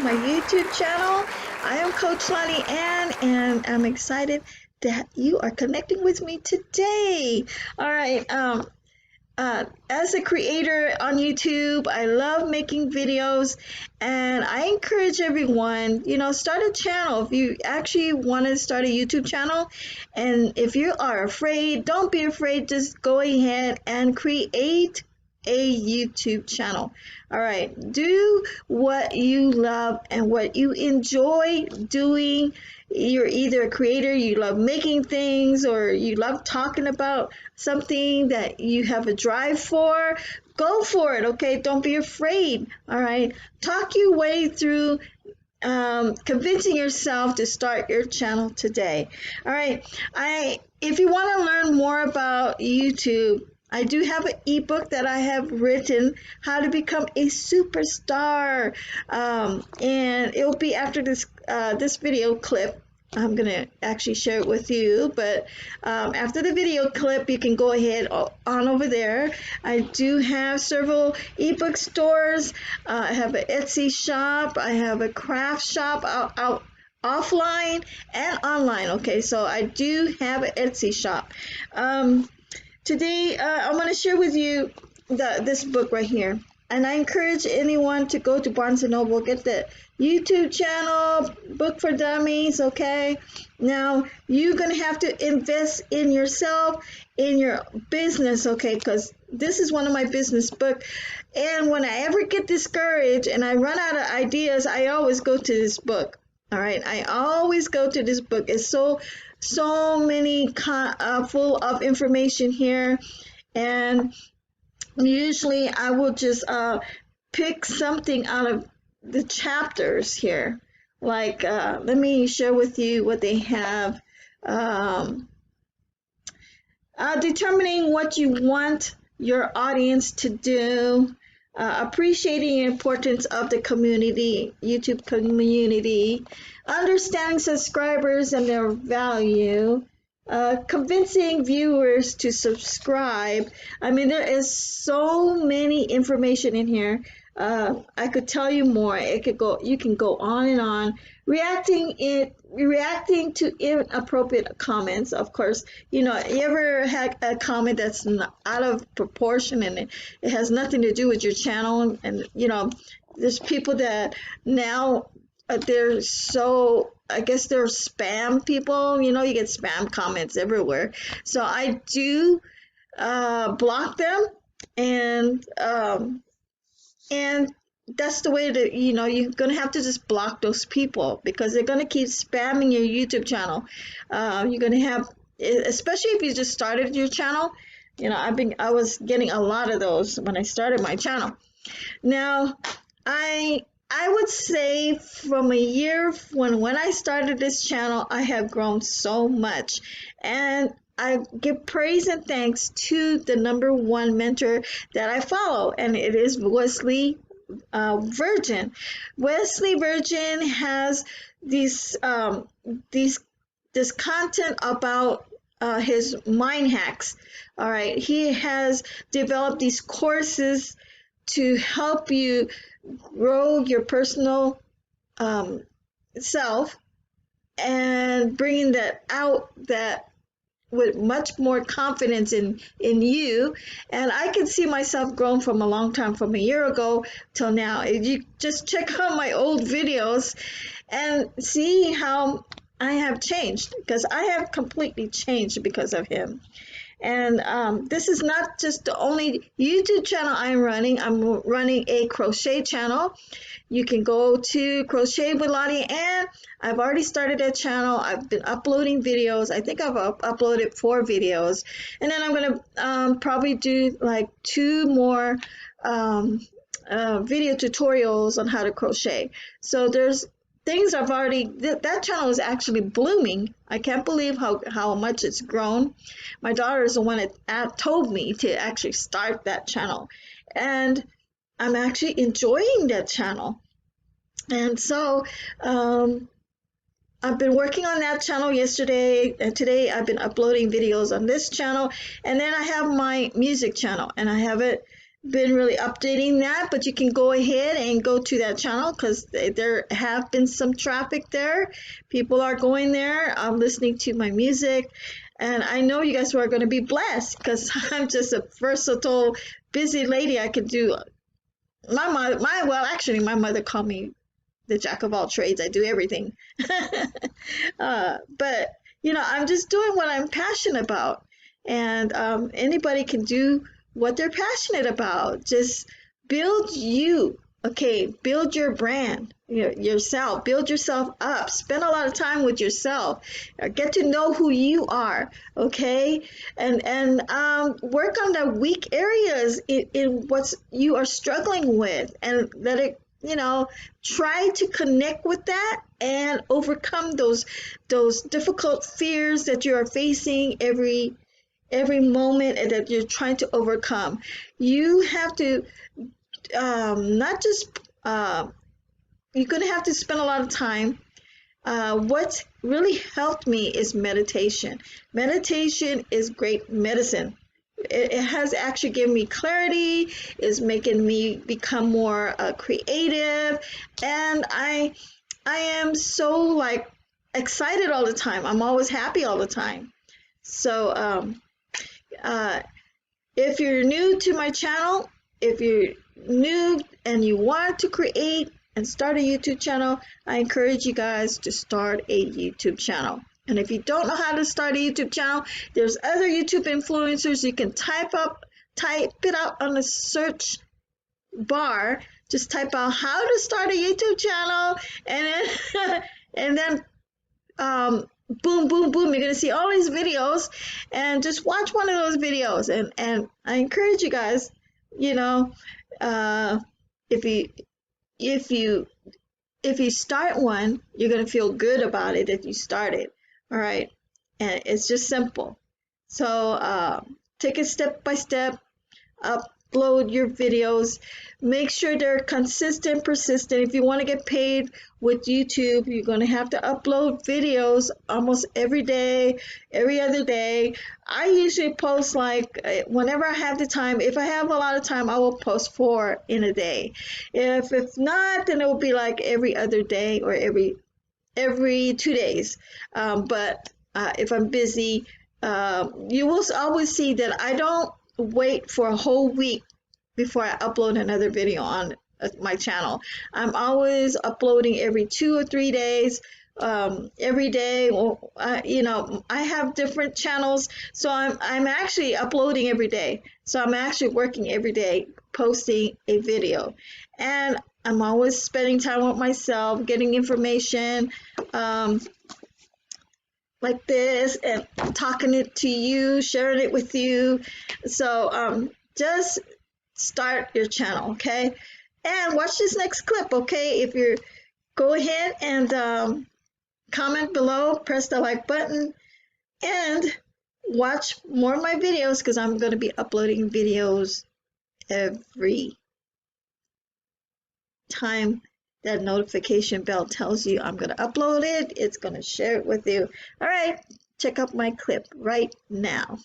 my YouTube channel. I am Coach Lonnie Ann, and I'm excited that you are connecting with me today. All right. As a creator on YouTube, I love making videos, and I encourage everyone, start a channel. If you actually want to start a YouTube channel, and if you are afraid, don't be afraid. Just go ahead and create a YouTube channel. All right, do what you love and what you enjoy doing. You're either a creator, you love making things, or you love talking about something that you have a drive for. Go for it, okay? Don't be afraid. All right, talk your way through convincing yourself to start your channel today. All right, if you want to learn more about YouTube, I do have an ebook that I have written, How to Become a Superstar, and it will be after this video clip. I'm going to actually share it with you, but after the video clip, you can go ahead on over there. I do have several ebook stores. I have an Etsy shop. I have a craft shop out offline and online. Okay, so I do have an Etsy shop. Today, I want to share with you this book right here. And I encourage anyone to go to Barnes & Noble, get the YouTube channel, Book for Dummies, okay? Now, you're going to have to invest in yourself, in your business, okay? Because this is one of my business books. And when I ever get discouraged and I run out of ideas, I always go to this book. All right, I always go to this book. It's so many full of information here, and usually I will just pick something out of the chapters here. Like, let me share with you what they have. Determining what you want your audience to do. Appreciating the importance of the community, YouTube community, understanding subscribers and their value, convincing viewers to subscribe. I mean, there is so many information in here. I could tell you more. You can go on and on. Reacting to inappropriate comments. Of course, you ever had a comment that's out of proportion and it has nothing to do with your channel, and there's people that now they're so, I guess they're spam people. You get spam comments everywhere. So I do block them, and that's the way that you're gonna have to just block those people, because they're gonna keep spamming your YouTube channel. You're gonna have, especially if you just started your channel. I was getting a lot of those when I started my channel. Now, I would say from a year when I started this channel, I have grown so much, and I give praise and thanks to the ¡1 mentor that I follow, and it is Wesley Virgin. Wesley Virgin has this content about his mind hacks. All right, he has developed these courses to help you grow your personal self, and bringing that out that with much more confidence in you. And I can see myself grown from a long time, from a year ago till now. If you just check out my old videos and see how I have changed, because I have completely changed because of him. And this is not just the only YouTube channel I'm running. I'm running a crochet channel. You can go to Crochet with Lonnie Ann. I've already started that channel. I've been uploading videos. I think I've uploaded 4 videos. And then I'm going to probably do like 2 more video tutorials on how to crochet. So there's things I've already, that channel is actually blooming. I can't believe how much it's grown. My daughter is the one that told me to actually start that channel. And I'm actually enjoying that channel. And so I've been working on that channel yesterday, and today I've been uploading videos on this channel. And then I have my music channel, and I have it been really updating that, but you can go ahead and go to that channel because there have been some traffic there. People are going there, listening to my music, and I know you guys are going to be blessed because I'm just a versatile, busy lady. I could do my mother, well, actually, my mother called me the jack of all trades. I do everything. But I'm just doing what I'm passionate about, and anybody can do what they're passionate about. Just build you, okay? Build your brand, yourself. Build yourself up. Spend a lot of time with yourself. Get to know who you are, okay? And work on the weak areas in what you are struggling with, and let it try to connect with that and overcome those difficult fears that you are facing every moment and that you're trying to overcome. You have to not just you're going to have to spend a lot of time. What's really helped me is meditation. Meditation is great medicine. It has actually given me clarity, is making me become more creative, and I am so like excited all the time. I'm always happy all the time. So if you're new to my channel, if you're new and you want to create and start a YouTube channel, I encourage you guys to start a YouTube channel. And if you don't know how to start a YouTube channel, there's other YouTube influencers. You can type it out on the search bar. Just type out how to start a YouTube channel, and then and then boom, boom, boom. You're gonna see all these videos, and just watch one of those videos. And I encourage you guys, if you start one, you're gonna feel good about it if you start it. All right, and it's just simple. So take it step by step. Upload your videos. Make sure they're consistent, persistent. If you want to get paid with YouTube, you're going to have to upload videos almost every day, every other day. I usually post like whenever I have the time. If I have a lot of time, I will post 4 in a day. If it's not, then it will be like every other day or every 2 days. But if I'm busy, you will always see that I don't wait for a whole week before I upload another video on my channel. I'm always uploading every 2 or 3 days, every day. I have different channels, so I'm actually uploading every day. So I'm actually working every day, posting a video, and I'm always spending time with myself, getting information like this, and talking it to you, sharing it with you. So just start your channel, okay? And watch this next clip, okay? If you go ahead and comment below, press the like button, and watch more of my videos, because I'm going to be uploading videos every time that notification bell tells you I'm going to upload it. It's going to share it with you. All right, check out my clip right now.